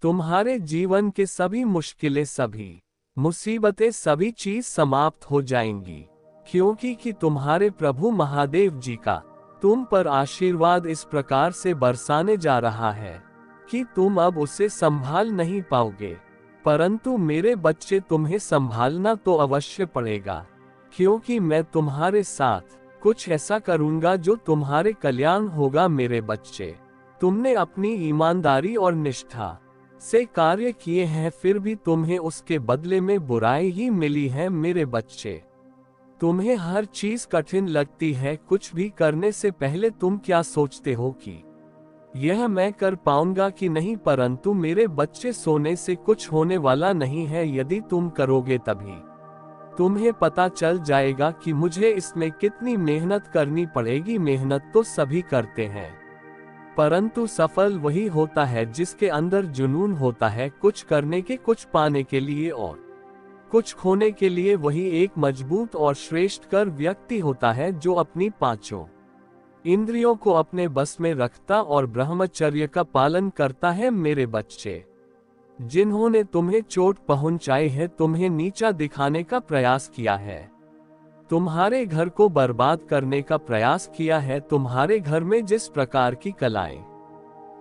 तुम्हारे जीवन के सभी मुश्किलें, सभी मुसीबतें, सभी चीज समाप्त हो जाएंगी, क्योंकि कि तुम्हारे प्रभु महादेव जी का तुम पर आशीर्वाद इस प्रकार से बरसाने जा रहा है कि तुम अब उसे संभाल नहीं पाओगे। परंतु मेरे बच्चे, तुम्हें संभालना तो अवश्य पड़ेगा, क्योंकि मैं तुम्हारे साथ कुछ ऐसा करूंगा जो तुम्हारे कल्याण होगा। मेरे बच्चे, तुमने अपनी ईमानदारी और निष्ठा से कार्य किए हैं, फिर भी तुम्हें उसके बदले में बुराई ही मिली है। मेरे बच्चे, तुम्हें हर चीज कठिन लगती है। कुछ भी करने से पहले तुम क्या सोचते हो कि यह मैं कर पाऊंगा कि नहीं? परंतु मेरे बच्चे, सोने से कुछ होने वाला नहीं है। यदि तुम करोगे तभी तुम्हें पता चल जाएगा कि मुझे इसमें कितनी मेहनत करनी पड़ेगी। मेहनत तो सभी करते हैं, परंतु सफल वही होता है जिसके अंदर जुनून होता है, कुछ करने के, कुछ पाने के लिए और कुछ खोने के लिए। वही एक मजबूत और श्रेष्ठ कर व्यक्ति होता है जो अपनी पांचों इंद्रियों को अपने बस में रखता और ब्रह्मचर्य का पालन करता है। मेरे बच्चे, जिन्होंने तुम्हें चोट पहुंचाई है, तुम्हें नीचा दिखाने का प्रयास किया है, तुम्हारे घर को बर्बाद करने का प्रयास किया है, तुम्हारे घर में जिस प्रकार की कलाएं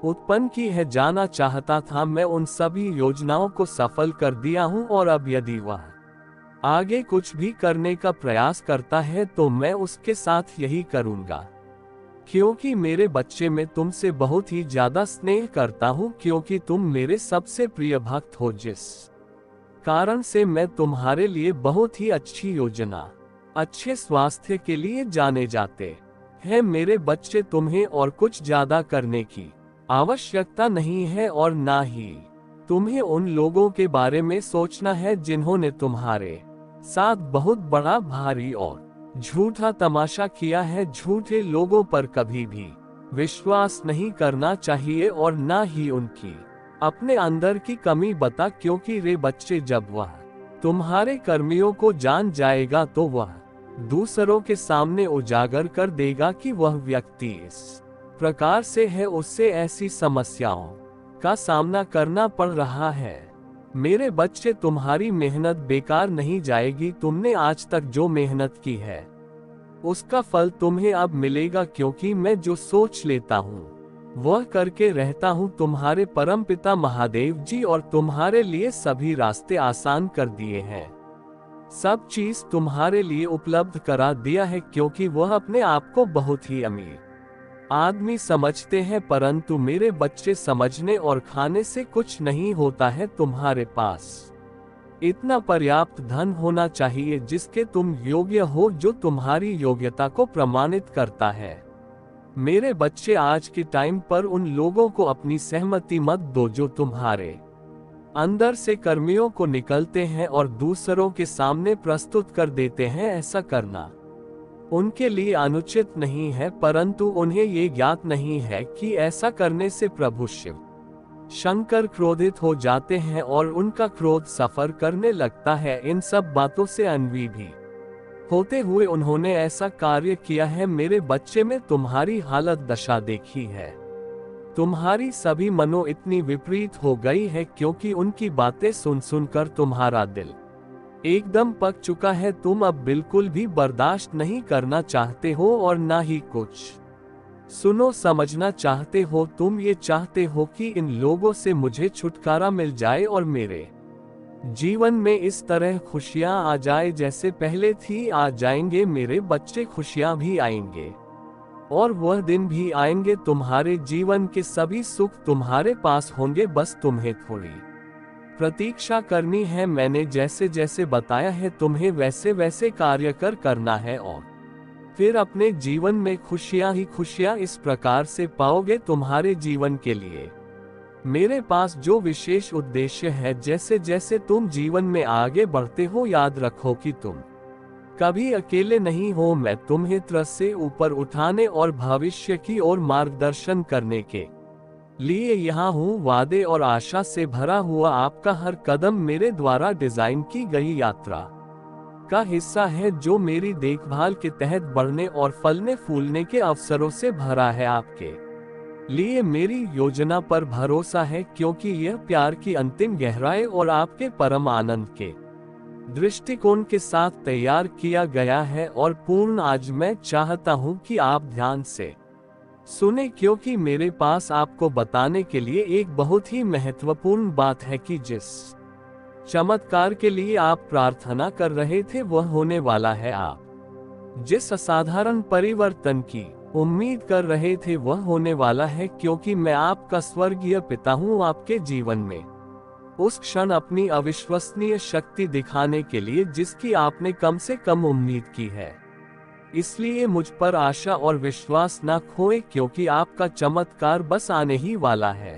उत्पन्न की है, जाना चाहता था मैं उन सभी योजनाओं को सफल कर दिया हूं। और अब यदि वह आगे कुछ भी करने का प्रयास करता है तो मैं उसके साथ यही करूंगा, क्योंकि मेरे बच्चे, मैं तुमसे बहुत ही ज्यादा स्नेह करता हूं, क्योंकि तुम मेरे सबसे प्रिय भक्त हो, जिस कारण से मैं तुम्हारे लिए बहुत ही अच्छी योजना, अच्छे स्वास्थ्य के लिए जाने जाते हैं। मेरे बच्चे, तुम्हें और कुछ ज्यादा करने की आवश्यकता नहीं है, और ना ही तुम्हें उन लोगों के बारे में सोचना है जिन्होंने तुम्हारे साथ बहुत बड़ा, भारी और झूठा तमाशा किया है। झूठे लोगों पर कभी भी विश्वास नहीं करना चाहिए, और ना ही उनकी अपने अंदर की कमी बता, क्योंकि रे बच्चे, जब वह तुम्हारे कर्मियों को जान जाएगा तो वह दूसरों के सामने उजागर कर देगा कि वह व्यक्ति इस प्रकार से है, उससे ऐसी समस्याओं का सामना करना पड़ रहा है। मेरे बच्चे, तुम्हारी मेहनत बेकार नहीं जाएगी। तुमने आज तक जो मेहनत की है उसका फल तुम्हें अब मिलेगा, क्योंकि मैं जो सोच लेता हूँ वह करके रहता हूँ। तुम्हारे परमपिता महादेव जी और तुम्हारे लिए सभी रास्ते आसान कर दिए हैं, सब चीज तुम्हारे लिए उपलब्ध करा दिया है, क्योंकि वह अपने आप को बहुत ही अमीर आदमी समझते हैं। परंतु मेरे बच्चे, समझने और खाने से कुछ नहीं होता है। तुम्हारे पास इतना पर्याप्त धन होना चाहिए जिसके तुम योग्य हो, जो तुम्हारी योग्यता को प्रमाणित करता है। मेरे बच्चे, आज के टाइम पर उन लोगों को अपनी सहमति मत दो जो तुम्हारे अंदर से कर्मियों को निकलते हैं और दूसरों के सामने प्रस्तुत कर देते हैं। ऐसा करना उनके लिए अनुचित नहीं है, परंतु उन्हें ये ज्ञात नहीं है कि ऐसा करने से प्रभु शिव शंकर क्रोधित हो जाते हैं और उनका क्रोध सफर करने लगता है। इन सब बातों से अनवी भी होते हुए उन्होंने ऐसा कार्य किया है। मेरे बच्चे, में तुम्हारी हालत दशा देखी है, तुम्हारी सभी मनो इतनी विपरीत हो गई है, क्योंकि उनकी बातें सुन सुनकर तुम्हारा दिल एकदम पक चुका है। तुम अब बिल्कुल भी बर्दाश्त नहीं करना चाहते हो और ना ही कुछ सुनो समझना चाहते हो। तुम ये चाहते हो कि इन लोगों से मुझे छुटकारा मिल जाए और मेरे जीवन में इस तरह खुशियां आ जाए जैसे पहले थी। आ जाएंगे मेरे बच्चे, खुशियां भी आएंगे और वह दिन भी आएंगे। तुम्हारे जीवन के सभी सुख तुम्हारे पास होंगे, बस तुम्हें थोड़ी प्रतीक्षा करनी है। मैंने जैसे जैसे बताया है तुम्हें वैसे वैसे कार्य करना है, और फिर अपने जीवन में खुशियां ही खुशियां इस प्रकार से पाओगे। तुम्हारे जीवन के लिए मेरे पास जो विशेष उद्देश्य है, जैसे जैसे तुम जीवन में आगे बढ़ते हो, याद रखो कि तुम कभी अकेले नहीं हो। मैं तुम्हें त्रस से ऊपर उठाने और भविष्य की ओर मार्गदर्शन करने के लिए यहाँ हूँ। वादे और आशा से भरा हुआ आपका हर कदम मेरे द्वारा डिजाइन की गई यात्रा का हिस्सा है, जो मेरी देखभाल के तहत बढ़ने और फलने फूलने के अवसरों से भरा है। आपके लिए मेरी योजना पर भरोसा है, क्योंकि यह प्यार की अंतिम गहराई और आपके परम आनंद के दृष्टिकोण के साथ तैयार किया गया है। और पूर्ण, आज मैं चाहता हूं कि आप ध्यान से सुने, क्योंकि मेरे पास आपको बताने के लिए एक बहुत ही महत्वपूर्ण बात है कि जिस चमत्कार के लिए आप प्रार्थना कर रहे थे वह होने वाला है। आप जिस असाधारण परिवर्तन की उम्मीद कर रहे थे वह होने वाला है, क्योंकि मैं आपका स्वर्गीय पिता हूं। आपके जीवन में उस क्षण अपनी अविश्वसनीय शक्ति दिखाने के लिए जिसकी आपने कम से कम उम्मीद की है। इसलिए मुझ पर आशा और विश्वास न खोएं, क्योंकि आपका चमत्कार बस आने ही वाला है।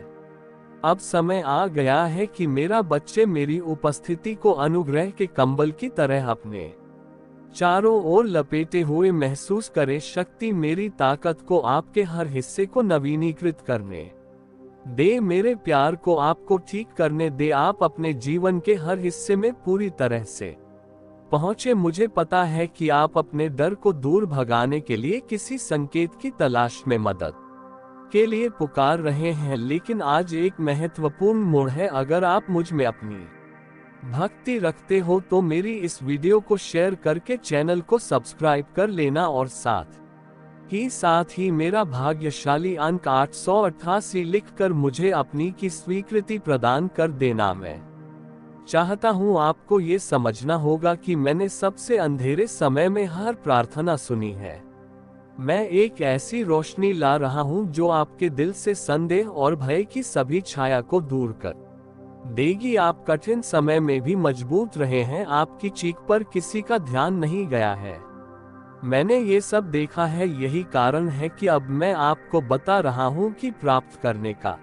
अब समय आ गया है कि मेरा बच्चे मेरी उपस्थिति को अनुग्रह के कंबल की तरह अपने चारों ओर लपेटे हुए महसूस करे। शक्ति मेरी ताकत को आपके हर हिस्से को नवीनीकृत करने दे, मेरे प्यार को आपको ठीक करने दे। आप अपने जीवन के हर हिस्से में पूरी तरह से पहुंचे। मुझे पता है कि आप अपने डर को दूर भगाने के लिए किसी संकेत की तलाश में मदद के लिए पुकार रहे हैं, लेकिन आज एक महत्वपूर्ण मोड़ है। अगर आप मुझ में अपनी भक्ति रखते हो तो मेरी इस वीडियो को शेयर करके चैनल को सब्सक्राइब कर लेना और साथ ही मेरा भाग्यशाली अंक 888 लिखकर मुझे अपनी की स्वीकृति प्रदान कर देना। मैं चाहता हूं आपको ये समझना होगा कि मैंने सबसे अंधेरे समय में हर प्रार्थना सुनी है। मैं एक ऐसी रोशनी ला रहा हूं जो आपके दिल से संदेह और भय की सभी छाया को दूर कर देगी। आप कठिन समय में भी मजबूत रहे हैं। आपकी चीख पर किसी का ध्यान नहीं गया है। मैंने ये सब देखा है, यही कारण है कि अब मैं आपको बता रहा हूं कि प्राप्त करने का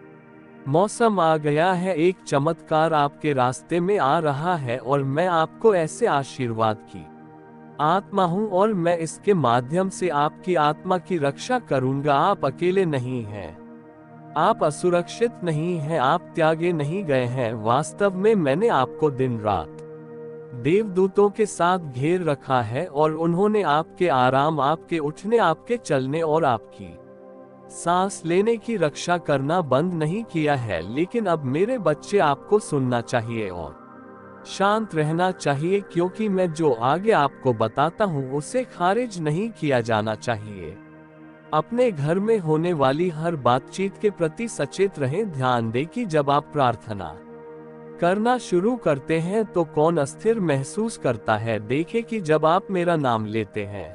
मौसम आ गया है। एक चमत्कार आपके रास्ते में आ रहा है और मैं आपको ऐसे आशीर्वाद की आत्मा हूं और मैं इसके माध्यम से आपकी आत्मा की रक्षा करूंगा। आप अकेले नहीं हैं, आप असुरक्षित नहीं हैं, आप त्यागे नहीं गए हैं। वास्तव में मैंने आपको दिन रात देवदूतों के साथ घेर रखा है और उन्होंने आपके आराम, आपके उठने, आपके चलने और आपकी सांस लेने की रक्षा करना बंद नहीं किया है। लेकिन अब मेरे बच्चे, आपको सुनना चाहिए और शांत रहना चाहिए, क्योंकि मैं जो आगे आपको बताता हूँ उसे खारिज नहीं किया जाना चाहिए। अपने घर में होने वाली हर बातचीत के प्रति सचेत रहें। ध्यान दें कि जब आप प्रार्थना करना शुरू करते हैं तो कौन अस्थिर महसूस करता है। देखें कि जब आप मेरा नाम लेते हैं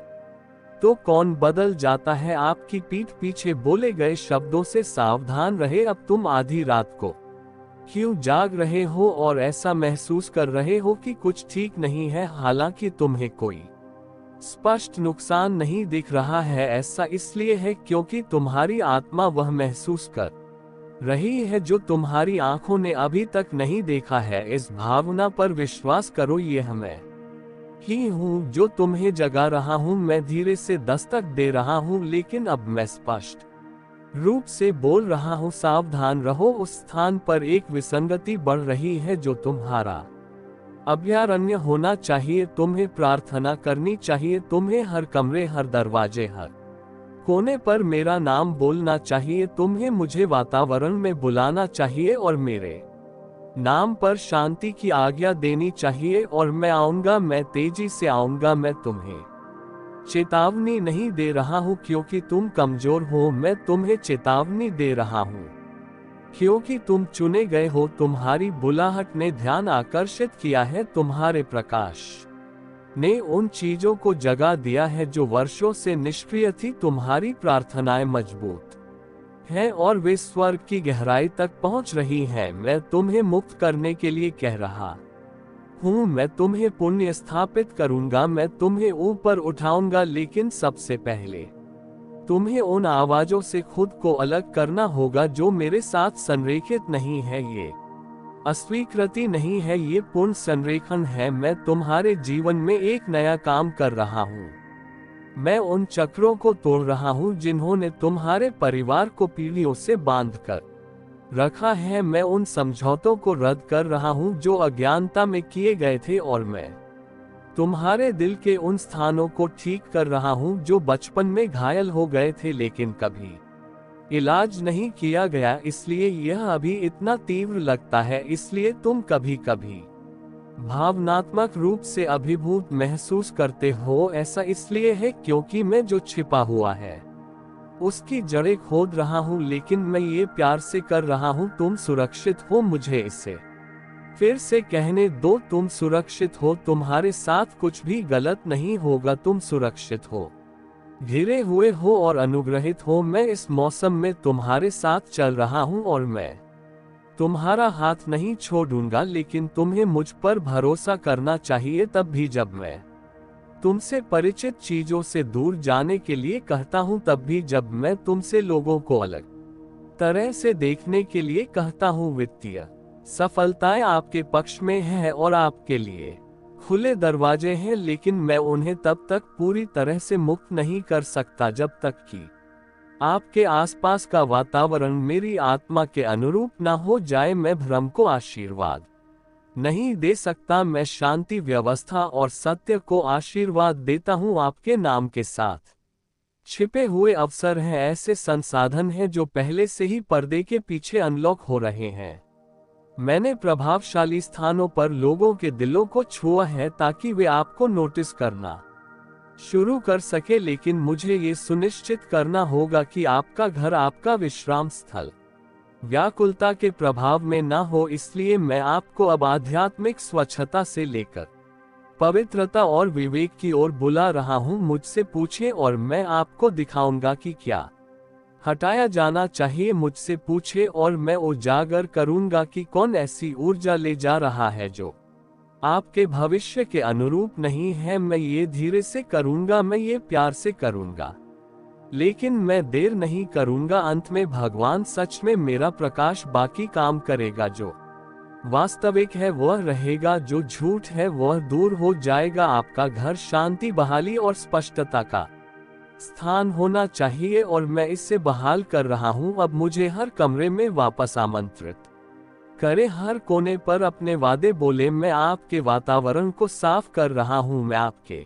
तो कौन बदल जाता है। आपकी पीठ पीछे बोले गए शब्दों से सावधान रहे। अब तुम आधी रात को क्यों जाग रहे हो और ऐसा महसूस कर रहे हो कि कुछ ठीक नहीं है, हालांकि तुम्हें कोई स्पष्ट नुकसान नहीं दिख रहा है। ऐसा इसलिए है क्योंकि तुम्हारी आत्मा वह महसूस कर रही है जो तुम्हारी आंखों ने अभी तक नहीं देखा है। इस भावना पर विश्वास करो, ये मैं ही हूँ जो तुम्हें जगा रहा हूँ। मैं धीरे से दस्तक दे रहा हूँ, लेकिन अब मैं स्पष्ट रूप से बोल रहा हूँ। सावधान रहो, उस स्थान पर एक विसंगति बढ़ रही है जो तुम्हारा अभयारण्य होना चाहिए। तुम्हें प्रार्थना करनी चाहिए, तुम्हें हर कमरे, हर दरवाजे, हर कोने पर मेरा नाम बोलना चाहिए। तुम्हें मुझे वातावरण में बुलाना चाहिए और मेरे नाम पर शांति की आज्ञा देनी चाहिए। और मैं आऊंगा, मैं तेजी से आऊंगा। मैं तुम्हें चेतावनी नहीं दे रहा हूँ क्योंकि तुम कमजोर हो, मैं तुम्हें चेतावनी दे रहा हूँ क्योंकि तुम चुने गए हो। तुम्हारी बुलाहट ने ध्यान आकर्षित किया है, तुम्हारे प्रकाश ने उन चीजों को जगा दिया है जो वर्षों से निष्क्रिय थी। तुम्हारी प्रार्थनाएं मजबूत हैं और वे स्वर्ग की गहराई तक पहुंच रही हैं। मैं तुम्हें मुक्त करने के लिए कह रहा हूँ, मैं तुम्हें पुण्य स्थापित करूंगा, मैं तुम्हें ऊपर उठाऊंगा। लेकिन सबसे पहले तुम्हें उन आवाजों से खुद को अलग करना होगा जो मेरे साथ संरेखित नहीं है। ये अस्वीकृति नहीं है, ये पूर्ण संरेखण है। मैं तुम्हारे जीवन में एक नया काम कर रहा हूँ। मैं उन चक्रों को तोड़ रहा हूँ जिन्होंने तुम्हारे परिवार को पीढ़ियों से बांध कर रखा है। मैं उन समझौतों को रद्द कर रहा हूँ जो अज्ञानता में किए गए थे और मैं तुम्हारे दिल के उन स्थानों को ठीक कर रहा हूँ जो बचपन में घायल हो गए थे लेकिन कभी इलाज नहीं किया गया इसलिए यह अभी इतना तीव्र लगता है, इसलिए तुम कभी कभी भावनात्मक रूप से अभिभूत महसूस करते हो। ऐसा इसलिए है क्योंकि मैं जो छिपा हुआ है उसकी जड़ें खोद रहा हूँ, लेकिन मैं ये प्यार से कर रहा हूँ। तुम सुरक्षित हो, मुझे इसे फिर से कहने दो, तुम सुरक्षित हो, तुम्हारे साथ कुछ भी गलत नहीं होगा, तुम सुरक्षित हो, घिरे हुए हो और अनुग्रहित हो। मैं इस मौसम में तुम्हारे साथ चल रहा हूँ और मैं तुम्हारा हाथ नहीं छोड़ूंगा, लेकिन तुम्हें मुझ पर भरोसा करना चाहिए, तब भी जब मैं तुमसे परिचित चीजों से दूर जाने के लिए कहता हूँ, तब भी जब मैं तुमसे लोगों को अलग तरह से देखने के लिए कहता हूँ। वित्तीय सफलताएं आपके पक्ष में है और आपके लिए खुले दरवाजे हैं, लेकिन मैं उन्हें तब तक पूरी तरह से मुक्त नहीं कर सकता जब तक कि आपके आसपास का वातावरण मेरी आत्मा के अनुरूप न हो जाए। मैं भ्रम को आशीर्वाद नहीं दे सकता, मैं शांति, व्यवस्था और सत्य को आशीर्वाद देता हूँ। आपके नाम के साथ छिपे हुए अवसर हैं, ऐसे संसाधन हैं जो पहले से ही पर्दे के पीछे अनलॉक हो रहे हैं। मैंने प्रभावशाली स्थानों पर लोगों के दिलों को छुआ है ताकि वे आपको नोटिस करना शुरू कर सके, लेकिन मुझे ये सुनिश्चित करना होगा कि आपका घर, आपका विश्राम स्थल व्याकुलता के प्रभाव में न हो। इसलिए मैं आपको अब आध्यात्मिक स्वच्छता से लेकर पवित्रता और विवेक की ओर बुला रहा हूँ। मुझसे पूछें और मैं आपको दिखाऊंगा कि क्या हटाया जाना चाहिए। मुझसे पूछे और मैं उजागर करूंगा कि कौन ऐसी ऊर्जा ले जा रहा है जो आपके भविष्य के अनुरूप नहीं है। मैं ये धीरे से करूंगा, मैं ये प्यार से करूंगा, लेकिन मैं देर नहीं करूंगा। अंत में भगवान सच में मेरा प्रकाश बाकी काम करेगा। जो वास्तविक है वह रहेगा, जो झूठ है वह दूर हो जाएगा। आपका घर शांति, बहाली और स्पष्टता का स्थान होना चाहिए और मैं इसे बहाल कर रहा हूं। अब मुझे हर कमरे में वापस आमंत्रित करें, हर कोने पर अपने वादे बोले। मैं आपके वातावरण को साफ कर रहा हूं, मैं आपके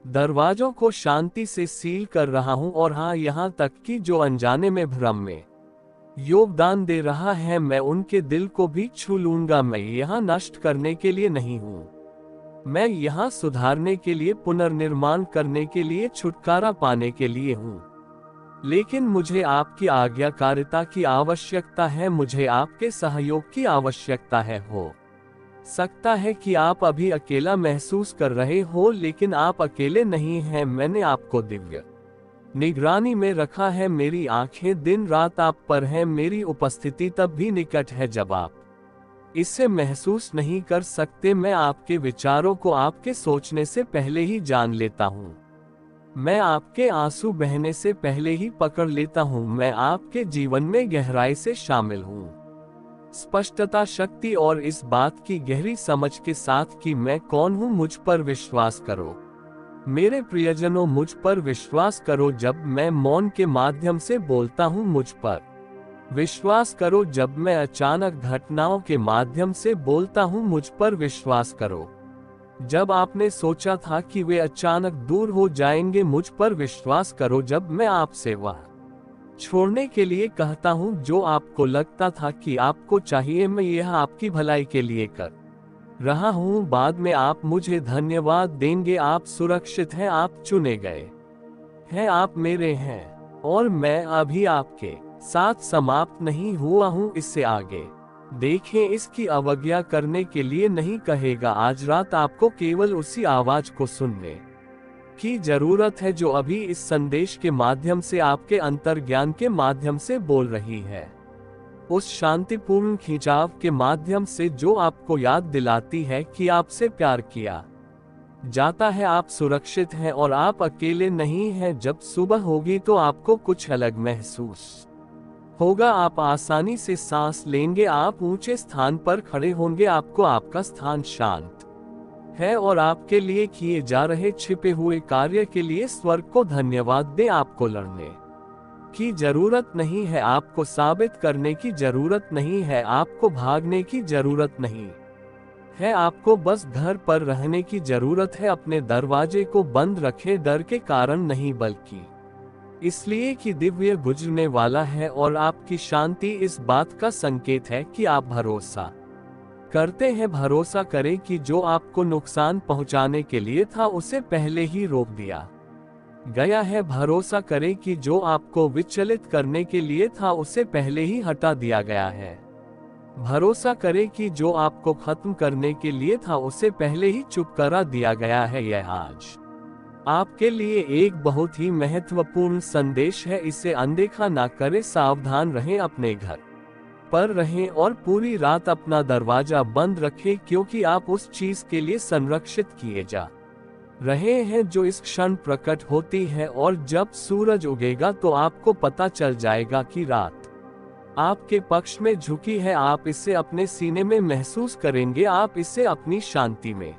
दरवाजों को शांति से सील कर रहा हूं, और हाँ, यहाँ तक कि जो अनजाने में भ्रम में योगदान दे रहा है, मैं उनके दिल को भी छू लूंगा। मैं यहाँ नष्ट करने के लिए नहीं हूँ, मैं यहाँ सुधारने के लिए, पुनर्निर्माण करने के लिए, छुटकारा पाने के लिए हूँ। लेकिन मुझे आपकी आज्ञाकारिता की आवश्यकता है, मुझे आपके सहयोग की आवश्यकता है। हो सकता है कि आप अभी अकेला महसूस कर रहे हो, लेकिन आप अकेले नहीं हैं। मैंने आपको दिव्य निगरानी में रखा है, मेरी आंखें दिन रात आप पर हैं। मेरी उपस्थिति तब भी निकट है जब आप इसे महसूस नहीं कर सकते। मैं आपके विचारों को आपके सोचने से पहले ही जान लेता हूँ, मैं आपके आंसू बहने से पहले ही पकड़ लेता हूँ। मैं आपके जीवन में गहराई से शामिल हूँ, स्पष्टता, शक्ति और इस बात की गहरी समझ के साथ कि मैं कौन हूँ। मुझ पर विश्वास करो मेरे प्रियजनों, मुझ पर विश्वास करो जब मैं मौन के माध्यम से बोलता हूँ। मुझ पर विश्वास करो जब मैं अचानक घटनाओं के माध्यम से बोलता हूँ। मुझ पर विश्वास करो जब आपने सोचा था कि वे अचानक दूर हो जाएंगे। मुझ पर विश्वास करो जब मैं आपसे वह छोड़ने के लिए कहता हूँ जो आपको लगता था कि आपको चाहिए। मैं यह आपकी भलाई के लिए कर रहा हूँ। बाद में आप मुझे धन्यवाद देंगे। आप सुरक्षित हैं, आप चुने गए हैं, आप मेरे हैं, और मैं अभी आपके साथ समाप्त नहीं हुआ हूँ। इससे आगे देखें, इसकी अवज्ञा करने के लिए नहीं कहेगा। आज रात आपको केवल उसी आवाज को सुनने की जरूरत है जो अभी इस संदेश के माध्यम से, आपके अंतर्ज्ञान के माध्यम से बोल रही है, उस शांतिपूर्ण खिंचाव के माध्यम से जो आपको याद दिलाती है कि आपसे प्यार किया जाता है, आप सुरक्षित हैं और आप अकेले नहीं हैं। जब सुबह होगी तो आपको कुछ अलग महसूस होगा, आप आसानी से सांस लेंगे, आप ऊंचे स्थान पर खड़े होंगे, आपको आपका स्थान शांत है और आपके लिए किए जा रहे छिपे हुए कार्य के लिए स्वर्ग को धन्यवाद दें। आपको लड़ने की जरूरत नहीं है, आपको साबित करने की जरूरत नहीं है, आपको भागने की जरूरत नहीं है, आपको बस घर पर रहने की जरूरत है। अपने दरवाजे को बंद रखें, डर के कारण नहीं बल्कि इसलिए कि दिव्य गुजरने वाला है और आपकी शांति इस बात का संकेत है कि आप भरोसा करते हैं। भरोसा करें कि जो आपको नुकसान पहुंचाने के लिए था उसे पहले ही रोक दिया गया है। भरोसा करें कि जो आपको विचलित करने के लिए था उसे पहले ही हटा दिया गया है। भरोसा करें कि जो आपको खत्म करने के लिए था उसे पहले ही चुप करा दिया गया है। यह आज आपके लिए एक बहुत ही महत्वपूर्ण संदेश है। इसे अनदेखा ना करें। सावधान रहें, अपने घर पर रहें और पूरी रात अपना दरवाजा बंद रखें, क्योंकि आप उस चीज के लिए संरक्षित किए जा रहे हैं जो इस क्षण प्रकट होती है। और जब सूरज उगेगा तो आपको पता चल जाएगा कि रात आपके पक्ष में झुकी है। आप इसे अपने सीने में महसूस करेंगे, आप इसे अपनी शांति में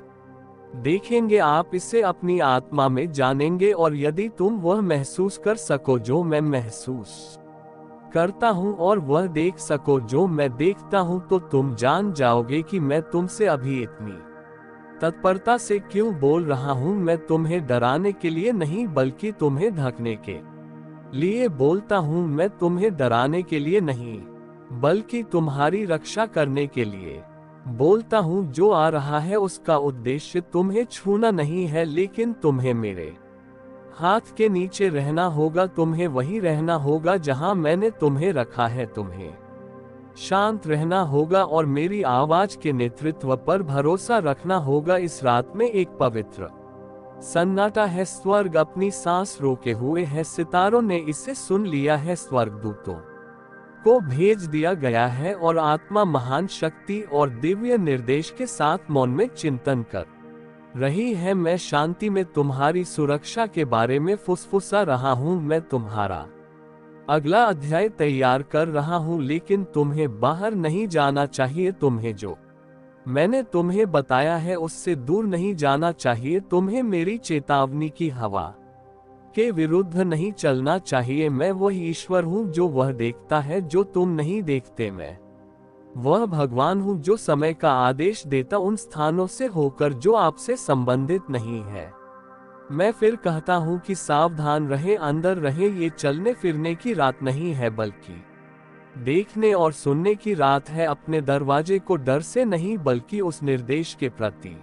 देखेंगे, आप इसे अपनी आत्मा में जानेंगे। और यदि तुम वह महसूस कर सको जो मैं महसूस करता हूँ और वह देख सको जो मैं देखता हूँ, तो तुम जान जाओगे कि मैं तुमसे अभी इतनी तत्परता से क्यों बोल रहा हूँ। मैं तुम्हें डराने के लिए नहीं बल्कि तुम्हें ढकने के लिए बोलता हूँ। मैं तुम्हें डराने के लिए नहीं बल्कि तुम्हारी रक्षा करने के लिए बोलता हूँ। जो आ रहा है उसका उद्देश्य तुम्हें छूना नहीं है, लेकिन तुम्हें मेरे हाथ के नीचे रहना होगा। तुम्हें वहीं रहना होगा जहां मैंने तुम्हें रखा है। तुम्हें शांत रहना होगा और मेरी आवाज के नेतृत्व पर भरोसा रखना होगा। इस रात में एक पवित्र सन्नाटा है। स्वर्ग अपनी सांस रोके हुए है। सितारों ने इसे सुन लिया है। स्वर्गदूतों को भेज दिया गया है और आत्मा महान शक्ति और दिव्य निर्देश के साथ मौन में चिंतन कर रही है। मैं शांति में तुम्हारी सुरक्षा के बारे में फुसफुसा रहा हूँ। मैं तुम्हारा अगला अध्याय तैयार कर रहा हूँ, लेकिन तुम्हें बाहर नहीं जाना चाहिए। तुम्हें जो मैंने तुम्हें बताया है उससे दूर नहीं जाना चाहिए। तुम्हें मेरी चेतावनी की हवा के विरुद्ध नहीं चलना चाहिए। मैं वह ईश्वर हूँ जो वह देखता है जो तुम नहीं देखते। मैं वह भगवान हूँ जो समय का आदेश देता उन स्थानों से होकर जो आपसे संबंधित नहीं है। मैं फिर कहता हूँ कि सावधान रहें, अंदर रहें। ये चलने फिरने की रात नहीं है बल्कि देखने और सुनने की रात है। अपने दरवाजे को डर से नहीं बल्कि उस निर्देश के प्रति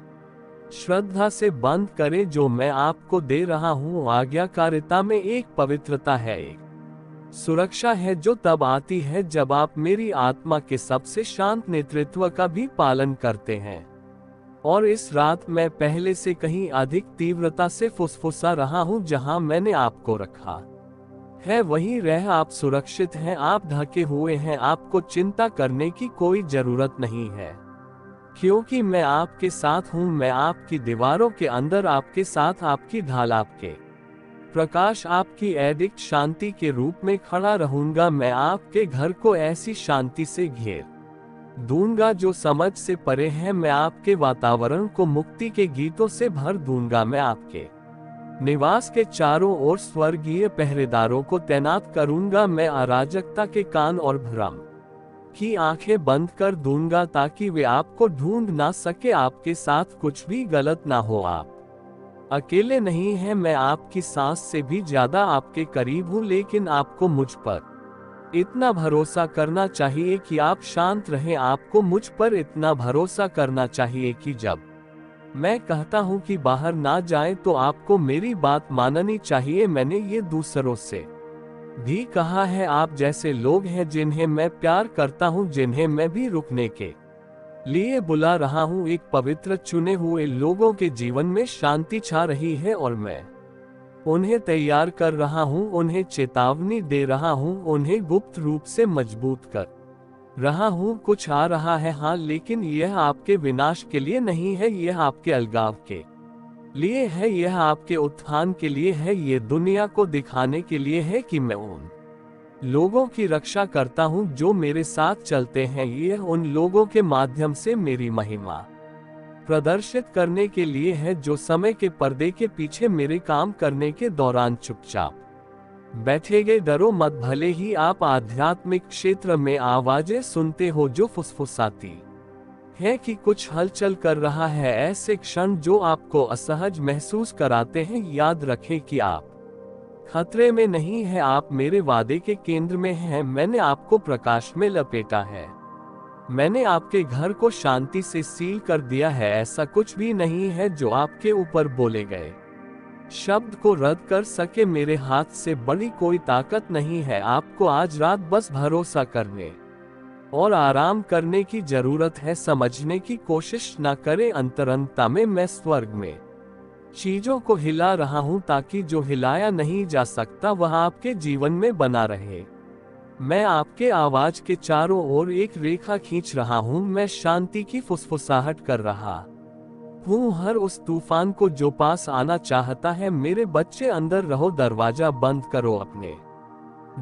श्रद्धा से बंद करें जो मैं आपको दे रहा हूँ। आज्ञाकारिता में एक पवित्रता है, एक सुरक्षा है जो तब आती है जब आप मेरी आत्मा के सबसे शांत नेतृत्व का भी पालन करते हैं। और इस रात मैं पहले से कहीं अधिक तीव्रता से फुसफुसा रहा हूं। जहां मैंने आपको रखा है वहीं रह। आप सुरक्षित हैं, आप ढके हुए हैं। आपको चिंता करने की कोई जरूरत नहीं है, क्योंकि मैं आपके साथ हूं। मैं आपकी दीवारों के अंदर आपके साथ, आपकी ढाल, आपके प्रकाश, आपकी ऐदिक शांति के रूप में खड़ा रहूंगा। मैं आपके घर को ऐसी शांति से घेर दूंगा जो समझ से परे है। मैं आपके वातावरण को मुक्ति के गीतों से भर दूंगा। मैं आपके निवास के चारों ओर स्वर्गीय पहरेदारों को तैनात करूंगा। मैं अराजकता के कान और भ्रम की आंखें बंद कर दूंगा ताकि वे आपको ढूंढ ना सके। आपके साथ कुछ भी गलत ना हो। आप अकेले नहीं हैं। मैं आपकी सांस से भी ज्यादा आपके करीब हूँ, लेकिन आपको मुझ पर इतना भरोसा करना चाहिए कि आप शांत रहें। आपको मुझ पर इतना भरोसा करना चाहिए कि जब मैं कहता हूं कि बाहर ना जाएं तो आपको मेरी बात माननी चाहिए। मैंने ये दूसरों से भी कहा है। आप जैसे लोग हैं जिन्हें मैं प्यार करता हूं, जिन्हें मैं भी रुकने के लिए बुला रहा हूं। एक पवित्र चुने हुए लोगों के जीवन में शांति छा रही है और मैं उन्हें तैयार कर रहा हूं, उन्हें चेतावनी दे रहा हूं, उन्हें गुप्त रूप से मजबूत कर रहा हूं। कुछ आ रहा है, हाँ, लेकिन यह आपके विनाश के लिए नहीं है। यह आपके अलगाव के लिए है, यह आपके उत्थान के लिए है। ये दुनिया को दिखाने के लिए है कि मैं उन लोगों की रक्षा करता हूं जो मेरे साथ चलते हैं। यह उन लोगों के माध्यम से मेरी महिमा प्रदर्शित करने के लिए है जो समय के पर्दे के पीछे मेरे काम करने के दौरान चुपचाप बैठेगे। डरो मत, भले ही आप आध्यात्मिक क्षेत्र में आवाजें सुनते हो जो फुसफुसाती है कि कुछ हलचल कर रहा है। ऐसे क्षण जो आपको असहज महसूस कराते हैं, याद रखें कि आप खतरे में नहीं है, आप मेरे वादे के केंद्र में हैं। मैंने आपको प्रकाश में लपेटा है। मैंने आपके घर को शांति से सील कर दिया है। ऐसा कुछ भी नहीं है जो आपके ऊपर बोले गए शब्द को रद्द कर सके। मेरे हाथ से बड़ी कोई ताकत नहीं है। आपको आज रात बस भरोसा करने और आराम करने की जरूरत है। समझने की कोशिश न करें, अंतरंगता में मैं स्वर्ग में चीजों को हिला रहा हूं ताकि जो हिलाया नहीं जा सकता वह आपके जीवन में बना रहे। मैं आपके आवाज के चारों ओर एक रेखा खींच रहा हूं। मैं शांति की फुसफुसाहट कर रहा हूं हर उस तूफान को जो पास आना चाहता है। मेरे बच्चे अंदर रहो, दरवाजा बंद करो। अपने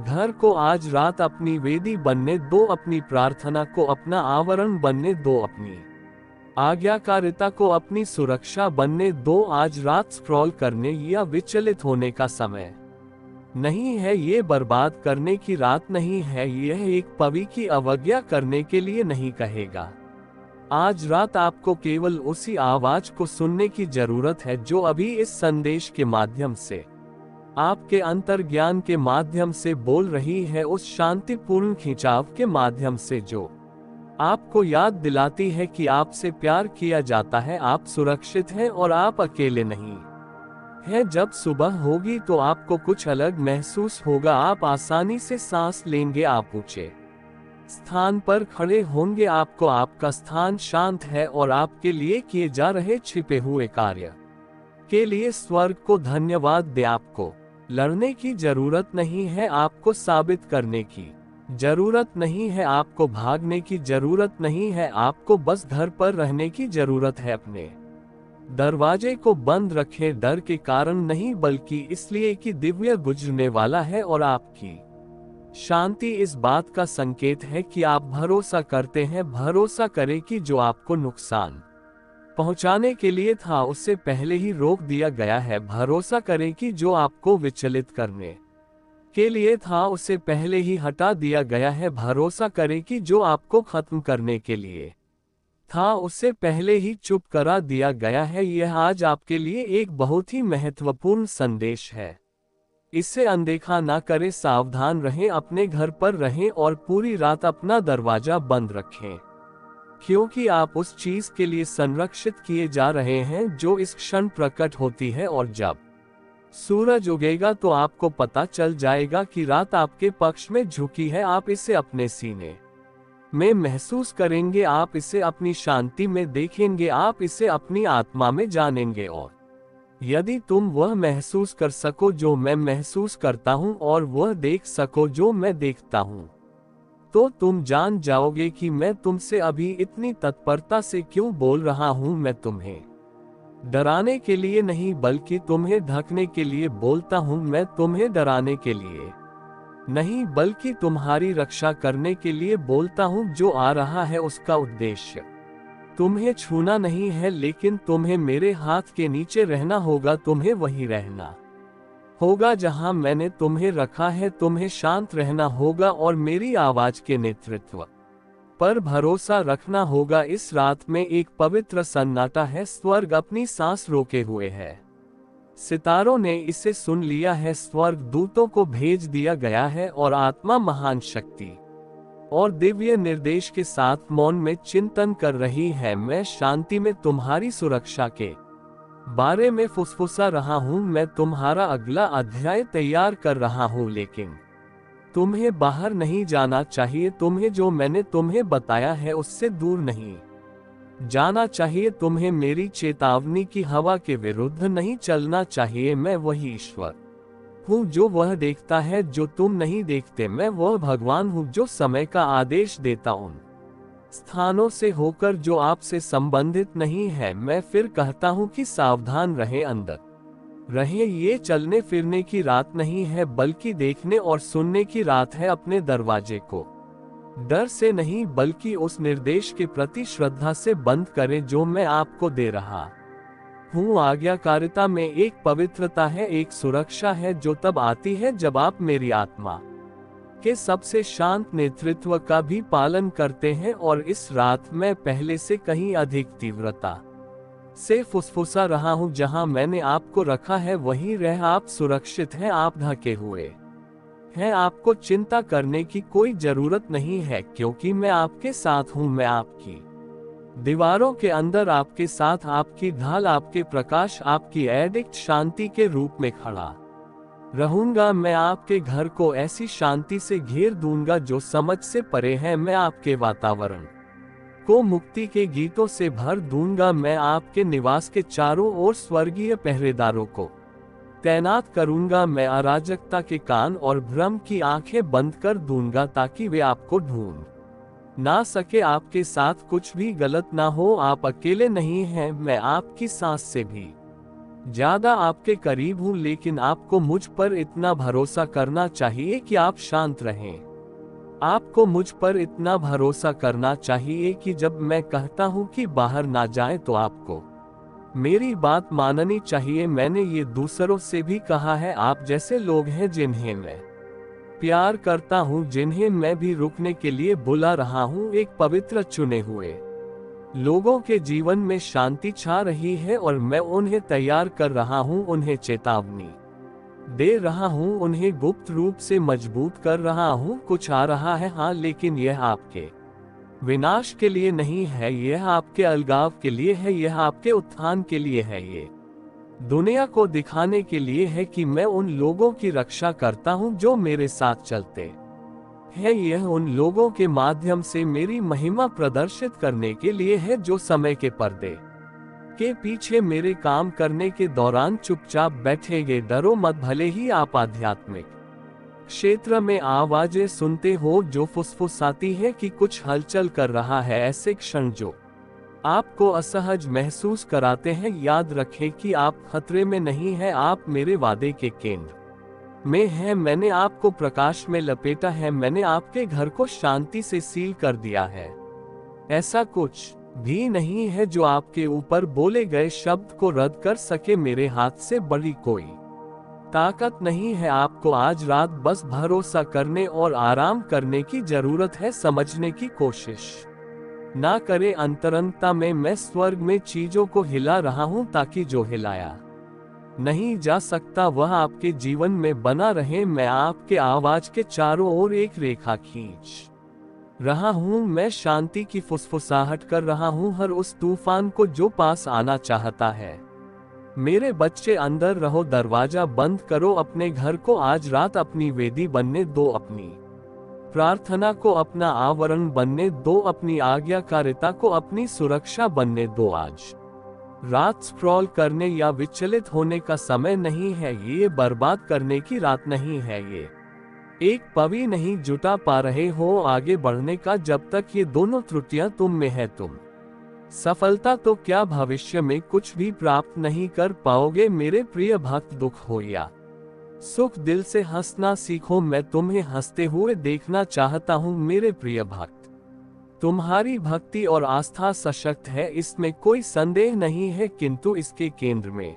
घर को आज रात अपनी वेदी बनने दो, अपनी प्रार्थना को अपना आवरण बनने दो, अपनी आज्ञाकारिता को अपनी सुरक्षा बनने दो। आज रात स्क्रॉल करने या विचलित होने का समय नहीं है। ये बर्बाद करने की रात नहीं है। यह एक पवी की अवज्ञा करने के लिए नहीं कहेगा। आज रात आपको केवल उसी आवाज को सुनने की जरूरत है जो अभी इस संदेश के माध्यम से, आपके अंतर्ज्ञान के माध्यम से बोल रही है। उस शांतिपूर्ण खिंचाव के माध्यम से जो आपको याद दिलाती है कि आपसे प्यार किया जाता है, आप सुरक्षित हैं और आप अकेले नहीं है। जब सुबह होगी तो आपको कुछ अलग महसूस होगा। आप आसानी से सांस लेंगे, आप ऊंचे स्थान पर खड़े होंगे। आपको आपका स्थान शांत है और आपके लिए किए जा रहे छिपे हुए कार्य के लिए स्वर्ग को धन्यवाद दे। आपको लड़ने की जरूरत नहीं है, आपको साबित करने की जरूरत नहीं है, आपको भागने की जरूरत नहीं है। आपको बस घर पर रहने की जरूरत है। अपने दरवाजे को बंद रखें, डर के कारण नहीं बल्कि इसलिए कि दिव्य गुजरने वाला है। और आपकी शांति इस बात का संकेत है कि आप भरोसा करते हैं। भरोसा करें कि जो आपको नुकसान पहुंचाने के लिए था उससे पहले ही रोक दिया गया है। भरोसा करें कि जो आपको विचलित करने के लिए था उसे पहले ही हटा दिया गया है। भरोसा करें कि जो आपको खत्म करने के लिए था उसे पहले ही चुप करा दिया गया है। यह आज आपके लिए एक बहुत ही महत्वपूर्ण संदेश है। इसे अनदेखा ना करें, सावधान रहें, अपने घर पर रहें और पूरी रात अपना दरवाजा बंद रखें, क्योंकि आप उस चीज के लिए संरक्षित किए जा रहे हैं जो इस क्षण प्रकट होती है। और जब सूरज उगेगा तो आपको पता चल जाएगा कि रात आपके पक्ष में झुकी है। आप इसे अपने सीने में महसूस करेंगे, आप इसे अपनी शांति में देखेंगे, आप इसे अपनी आत्मा में जानेंगे। और यदि तुम वह महसूस कर सको जो मैं महसूस करता हूं और वह देख सको जो मैं देखता हूं, तो तुम जान जाओगे कि मैं तुमसे अभी इतनी तत्परता से क्यों बोल रहा हूं। मैं तुम्हें डराने के लिए नहीं बल्कि तुम्हें ढकने के लिए बोलता हूं। मैं तुम्हें डराने के लिए नहीं बल्कि तुम्हारी रक्षा करने के लिए बोलता हूं। जो आ रहा है उसका उद्देश्य तुम्हें छूना नहीं है, लेकिन तुम्हें मेरे हाथ के नीचे रहना होगा। तुम्हें वहीं रहना होगा जहां मैंने तुम्हें रखा है। तुम्हें शांत रहना होगा और मेरी आवाज के नेतृत्व पर भरोसा रखना होगा। इस रात में एक पवित्र सन्नाटा है। स्वर्ग अपनी सांस रोके हुए है। सितारों ने इसे सुन लिया है। स्वर्ग दूतों को भेज दिया गया है और आत्मा महान शक्ति और दिव्य निर्देश के साथ मौन में चिंतन कर रही है। मैं शांति में तुम्हारी सुरक्षा के बारे में फुसफुसा रहा हूं। मैं तुम्हारा अगला अध्याय तैयार कर रहा हूं, लेकिन तुम्हें बाहर नहीं जाना चाहिए। तुम्हें जो मैंने तुम्हें बताया है उससे दूर नहीं जाना चाहिए। तुम्हें मेरी चेतावनी की हवा के विरुद्ध नहीं चलना चाहिए। मैं वही ईश्वर हूँ जो वह देखता है जो तुम नहीं देखते। मैं वह भगवान हूँ जो समय का आदेश देता उन स्थानों से होकर जो आपसे संबंधित नहीं है। मैं फिर कहता हूँ कि सावधान रहें, अंदर रहें। ये चलने फिरने की रात नहीं है बल्कि देखने और सुनने की रात है। अपने दरवाजे को डर से नहीं बल्कि उस निर्देश के प्रति श्रद्धा से बंद करें जो मैं आपको दे रहा हूँ। आज्ञाकारिता में एक पवित्रता है, एक सुरक्षा है जो तब आती है जब आप मेरी आत्मा के सबसे शांत नेतृत्व का भी पालन करते हैं। और इस रात मैं पहले से कहीं अधिक तीव्रता से फुसफुसा रहा हूँ। जहाँ मैंने आपको रखा है वहीं रह आप सुरक्षित हैं, आप ढके हुए हैं, आपको चिंता करने की कोई जरूरत नहीं है, क्योंकि मैं आपके साथ हूँ। मैं आपकी दीवारों के अंदर आपके साथ, आपकी ढाल, आपके प्रकाश, आपकी एडिक्ट शांति के रूप में खड़ा रहूंगा। मैं आपके घर को ऐसी शांति से घेर दूंगा जो समझ से परे है। मैं आपके वातावरण को मुक्ति के गीतों से भर दूंगा। मैं आपके निवास के चारों ओर स्वर्गीय पहरेदारों को तैनात करूंगा। मैं अराजकता के कान और भ्रम की आंखें बंद कर दूंगा ताकि वे आपको ढूंढ ना सके। आपके साथ कुछ भी गलत ना हो, आप अकेले नहीं हैं। मैं आपकी सांस से भी ज्यादा आपके करीब हूं, लेकिन आपको मुझ पर इतना भरोसा करना चाहिए कि आप शांत रहें। आपको मुझ पर इतना भरोसा करना चाहिए कि जब मैं कहता हूं कि बाहर ना जाएं तो आपको मेरी बात माननी चाहिए। मैंने ये दूसरों से भी कहा है, आप जैसे लोग हैं जिन्हें मैं प्यार करता हूं, जिन्हें मैं भी रुकने के लिए बुला रहा हूं। एक पवित्र चुने हुए लोगों के जीवन में शांति छा रही है और मैं उन्हें तैयार कर रहा हूं, उन्हें चेतावनी दे रहा हूं, उन्हें गुप्त रूप से मजबूत कर रहा हूं। कुछ आ रहा है, हाँ, लेकिन यह आपके विनाश के लिए नहीं है, यह आपके अलगाव के लिए है, यह आपके उत्थान के लिए है। ये दुनिया को दिखाने के लिए है कि मैं उन लोगों की रक्षा करता हूं जो मेरे साथ चलते है। यह उन लोगों के माध्यम से मेरी महिमा प्रदर्शित करने के लिए है जो समय के पर्दे के पीछे मेरे काम करने के दौरान चुपचाप बैठेंगे। डरो मत, भले ही आप आध्यात्मिक क्षेत्र में आवाजें सुनते हो जो फुसफुसाती है कि कुछ हलचल कर रहा है। ऐसे क्षण जो आपको असहज महसूस कराते हैं, याद रखें कि आप खतरे में नहीं हैं, आप मेरे वादे के केंद्र में है। मैंने आपको प्रकाश में लपेटा है, मैंने आपके घर को शांति से सील कर दिया है। ऐसा कुछ भी नहीं है जो आपके ऊपर बोले गए शब्द को रद्द कर सके। मेरे हाथ से बड़ी कोई ताकत नहीं है। आपको आज रात बस भरोसा करने और आराम करने की जरूरत है। समझने की कोशिश ना करें। अंतरंगता में मैं स्वर्ग में चीजों को हिला रहा हूं ताकि जो हिलाया नहीं जा सकता वह आपके जीवन में बना रहे। मैं आपके आवाज के चारों ओर एक रेखा खींच रहा हूं। मैं शांति की फुसफुसाहट कर रहा हूं हर उस तूफान को जो पास आना चाहता है। मेरे बच्चे, अंदर रहो, दरवाजा बंद करो। अपने घर को आज रात अपनी वेदी बनने दो, अपनी प्रार्थना को अपना आवरण बनने दो, अपनी आज्ञाकारिता को अपनी सुरक्षा बनने दो। आज रात स्क्रॉल करने या विचलित होने का समय नहीं है। ये बर्बाद करने की रात नहीं है। ये एक पवी नहीं जुटा पा रहे हो आगे बढ़ने का। जब तक ये दोनों त्रुटियां तुम में है, तुम सफलता तो क्या भविष्य में कुछ भी प्राप्त नहीं कर पाओगे। मेरे प्रिय भक्त, दुख हो या सुख, दिल से हंसना सीखो। मैं तुम्हें हंसते हुए देखना चाहता हूँ मेरे प्रिय भक्त। तुम्हारी भक्ति और आस्था सशक्त है, इसमें कोई संदेह नहीं है, किंतु इसके केंद्र में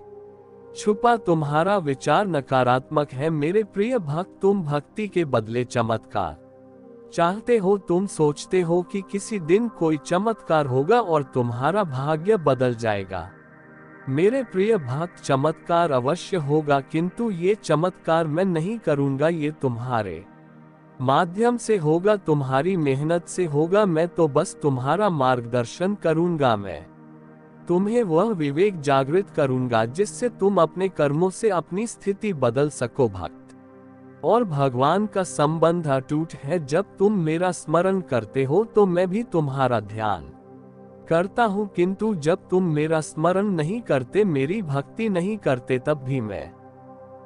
छुपा तुम्हारा विचार नकारात्मक है। मेरे प्रिय भक्त, तुम भक्ति के बदले चमत्कार चाहते हो। तुम सोचते हो कि किसी दिन कोई चमत्कार होगा और तुम्हारा भाग्य बदल जाएगा। मेरे प्रिय भक्त, चमत्कार अवश्य होगा, किंतु ये चमत्कार मैं नहीं करूंगा, ये तुम्हारे माध्यम से होगा, तुम्हारी मेहनत से होगा। मैं तो बस तुम्हारा मार्गदर्शन करूंगा। मैं तुम्हें वह विवेक जागृत करूंगा जिससे तुम अपने कर्मों से अपनी स्थिति बदल सको। भक्त और भगवान का संबंध अटूट है। जब तुम मेरा स्मरण करते हो तो मैं भी तुम्हारा ध्यान करता हूँ, किंतु जब तुम मेरा स्मरण नहीं करते, मेरी भक्ति नहीं करते, तब भी मैं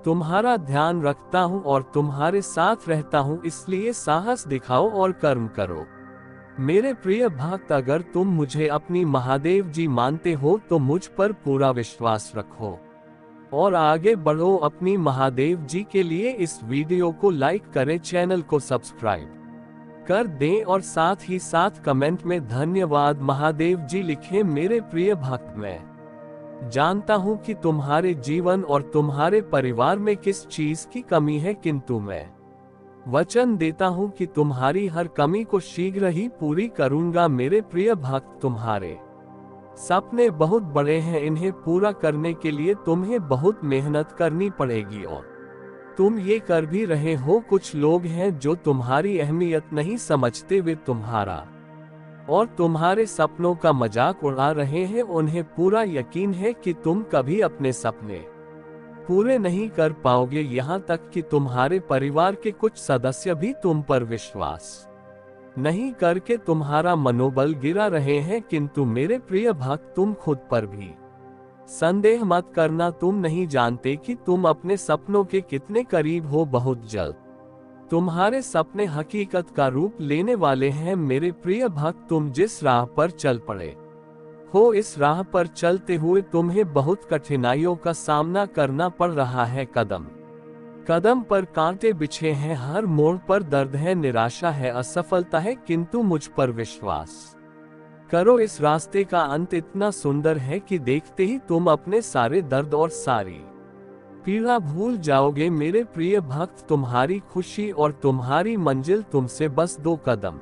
तुम्हारा ध्यान रखता हूँ और तुम्हारे साथ रहता हूँ। इसलिए साहस दिखाओ और कर्म करो। मेरे प्रिय भक्त, अगर तुम मुझे अपनी महादेव जी मानते हो तो मुझ पर पूरा विश्वास रखो और आगे बढ़ो अपनी महादेव जी के लिए। इस वीडियो को लाइक करें, चैनल को सब्सक्राइब कर दें और साथ ही साथ कमेंट में धन्यवाद महादेव जी लिखें। मेरे प्रिय भक्त, मैं जानता हूं कि तुम्हारे जीवन और तुम्हारे परिवार में किस चीज की कमी है, किंतु मैं वचन देता हूं कि तुम्हारी हर कमी को शीघ्र ही पूरी करूंगा। मेरे प्रिय भक्त, तुम्हारे सपने बहुत बड़े हैं, इन्हें पूरा करने के लिए तुम्हें बहुत मेहनत करनी पड़ेगी और तुम ये कर भी रहे हो। कुछ लोग हैं जो तुम्हारी अहमियत नहीं समझते, वे तुम्हारा और तुम्हारे सपनों का मजाक उड़ा रहे हैं। उन्हें पूरा यकीन है कि तुम कभी अपने सपने पूरे नहीं कर पाओगे, यहाँ तक कि तुम्हारे परिवार के कुछ सदस्य भी तुम पर विश्वास नहीं करके तुम्हारा मनोबल गिरा रहे हैं। किंतु मेरे प्रिय भक्त, तुम खुद पर भी संदेह मत करना। तुम नहीं जानते कि तुम अपने सपनों के कितने करीब हो। बहुत जल्द तुम्हारे सपने हकीकत का रूप लेने वाले हैं। मेरे प्रिय भक्त, तुम जिस राह पर चल पड़े हो, इस राह पर चलते हुए तुम्हें बहुत कठिनाइयों का सामना करना पड़ रहा है। कदम कदम पर कांटे बिछे हैं, हर मोड़ पर दर्द है, निराशा है, असफलता है, किंतु मुझ पर विश्वास करो। इस रास्ते का अंत इतना सुंदर है कि देखते ही तुम अपने सारे दर्द और सारी पीड़ा भूल जाओगे। मेरे प्रिय भक्त, तुम्हारी खुशी और तुम्हारी मंजिल तुमसे बस 2 कदम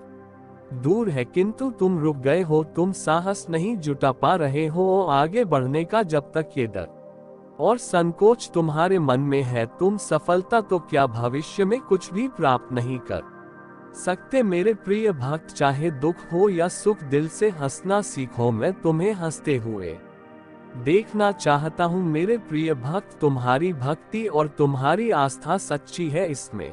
दूर है, किंतु तुम रुक गए हो। तुम साहस नहीं जुटा पा रहे हो आगे बढ़ने का। जब तक ये डर और संकोच तुम्हारे मन में है, तुम सफलता तो क्या भविष्य में कुछ भी प्राप्त नहीं कर सकते। मेरे प्रिय भक्त, चाहे दुख हो या सुख, दिल से हंसना सीखो। मैं तुम्हें हंसते हुए देखना चाहता हूँ। मेरे प्रिय भक्त, तुम्हारी भक्ति और तुम्हारी आस्था सच्ची है, इसमें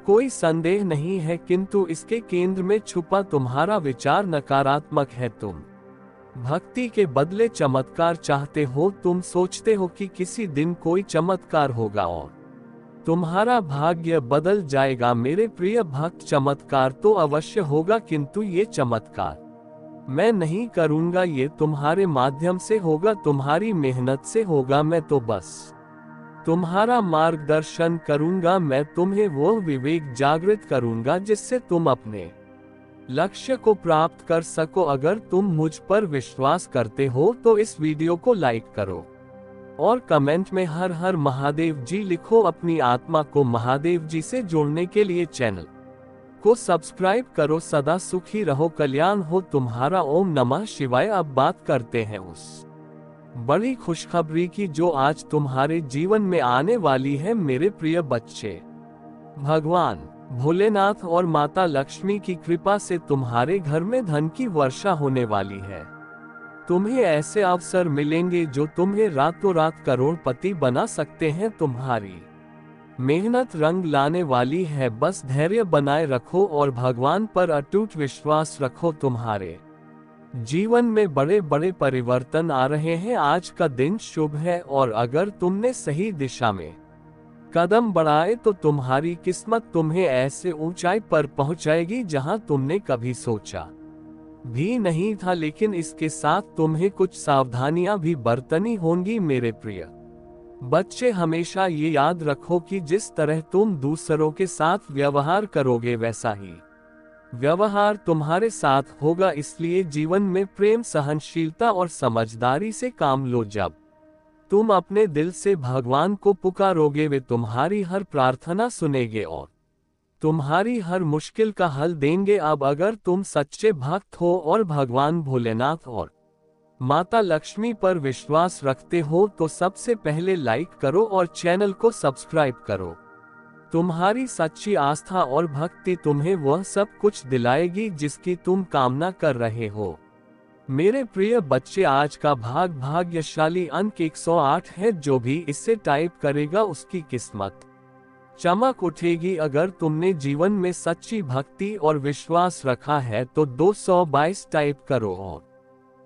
कोई संदेह नहीं है, किंतु इसके केंद्र में छुपा तुम्हारा विचार नकारात्मक है। तुम भक्ति के बदले चमत्कार चाहते हो। तुम सोचते हो कि किसी दिन कोई चमत्कार होगा और तुम्हारा भाग्य बदल जाएगा। मेरे प्रिय भक्त, चमत्कार तो अवश्य होगा, किंतु ये चमत्कार मैं नहीं करूंगा, ये तुम्हारे माध्यम से होगा, तुम्हारी मेहनत से होगा। मैं तो बस तुम्हारा मार्गदर्शन करूंगा। मैं तुम्हें वो विवेक जागृत करूंगा जिससे तुम अपने लक्ष्य को प्राप्त कर सको। अगर तुम मुझ पर विश्वास करते हो तो इस वीडियो को लाइक करो और कमेंट में हर हर महादेव जी लिखो। अपनी आत्मा को महादेव जी से जोड़ने के लिए चैनल को सब्सक्राइब करो। सदा सुखी रहो, कल्याण हो तुम्हारा। ओम नमः शिवाय। अब बात करते हैं उस बड़ी खुशखबरी की जो आज तुम्हारे जीवन में आने वाली है। मेरे प्रिय बच्चे, भगवान भोलेनाथ और माता लक्ष्मी की कृपा से तुम्हारे घर में धन की वर्षा होने वाली है। तुम्हें ऐसे अवसर मिलेंगे जो तुम्हें रातों रात करोड़पति बना सकते हैं। तुम्हारी मेहनत रंग लाने वाली है, बस धैर्य बनाए रखो और भगवान पर अटूट विश्वास रखो। तुम्हारे जीवन में बड़े बड़े परिवर्तन आ रहे हैं। आज का दिन शुभ है और अगर तुमने सही दिशा में कदम बढ़ाए तो तुम्हारी किस्मत तुम्हें ऐसे ऊंचाई पर पहुंचाएगी जहां तुमने कभी सोचा भी नहीं था। लेकिन इसके साथ तुम्हें कुछ सावधानियां भी बरतनी होंगी। मेरे प्रिय बच्चे, हमेशा ये याद रखो कि जिस तरह तुम दूसरों के साथ व्यवहार करोगे वैसा ही व्यवहार तुम्हारे साथ होगा। इसलिए जीवन में प्रेम, सहनशीलता और समझदारी से काम लो। जब तुम अपने दिल से भगवान को पुकारोगे, वे तुम्हारी हर प्रार्थना सुनेंगे और तुम्हारी हर मुश्किल का हल देंगे। अब अगर तुम सच्चे भक्त हो और भगवान भोलेनाथ और माता लक्ष्मी पर विश्वास रखते हो तो सबसे पहले लाइक करो और चैनल को सब्सक्राइब करो। तुम्हारी सच्ची आस्था और भक्ति तुम्हें वह सब कुछ दिलाएगी जिसकी तुम कामना कर रहे हो। मेरे प्रिय बच्चे, आज का भाग्यशाली अंक 108 है। जो भी इसे टाइप करेगा उसकी किस्मत चमक उठेगी। अगर तुमने जीवन में सच्ची भक्ति और विश्वास रखा है तो 222 टाइप करो और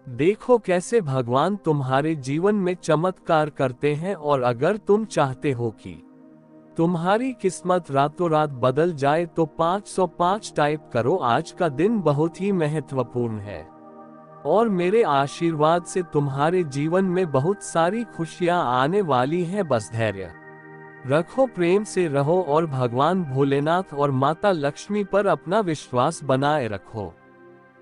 देखो कैसे भगवान तुम्हारे जीवन में चमत्कार करते हैं। और अगर तुम चाहते हो कि तुम्हारी किस्मत रातों रात बदल जाए तो 505 टाइप करो। आज का दिन बहुत ही महत्वपूर्ण है और मेरे आशीर्वाद से तुम्हारे जीवन में बहुत सारी खुशियां आने वाली हैं। बस धैर्य रखो, प्रेम से रहो और भगवान भोलेनाथ और माता लक्ष्मी पर अपना विश्वास बनाए रखो।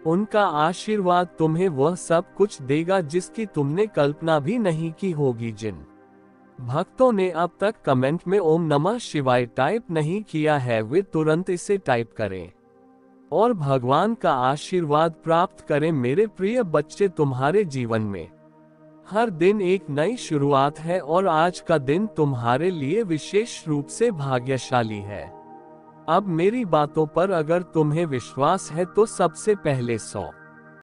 उनका आशीर्वाद तुम्हें वह सब कुछ देगा जिसकी तुमने कल्पना भी नहीं की होगी। जिन भक्तों ने अब तक कमेंट में ओम नमः शिवाय टाइप नहीं किया है वे तुरंत इसे टाइप करें। और भगवान का आशीर्वाद प्राप्त करें। मेरे प्रिय बच्चे, तुम्हारे जीवन में हर दिन एक नई शुरुआत है और आज का दिन तुम्हारे लिए विशेष रूप से भाग्यशाली है। अब मेरी बातों पर अगर तुम्हें विश्वास है तो सबसे पहले 100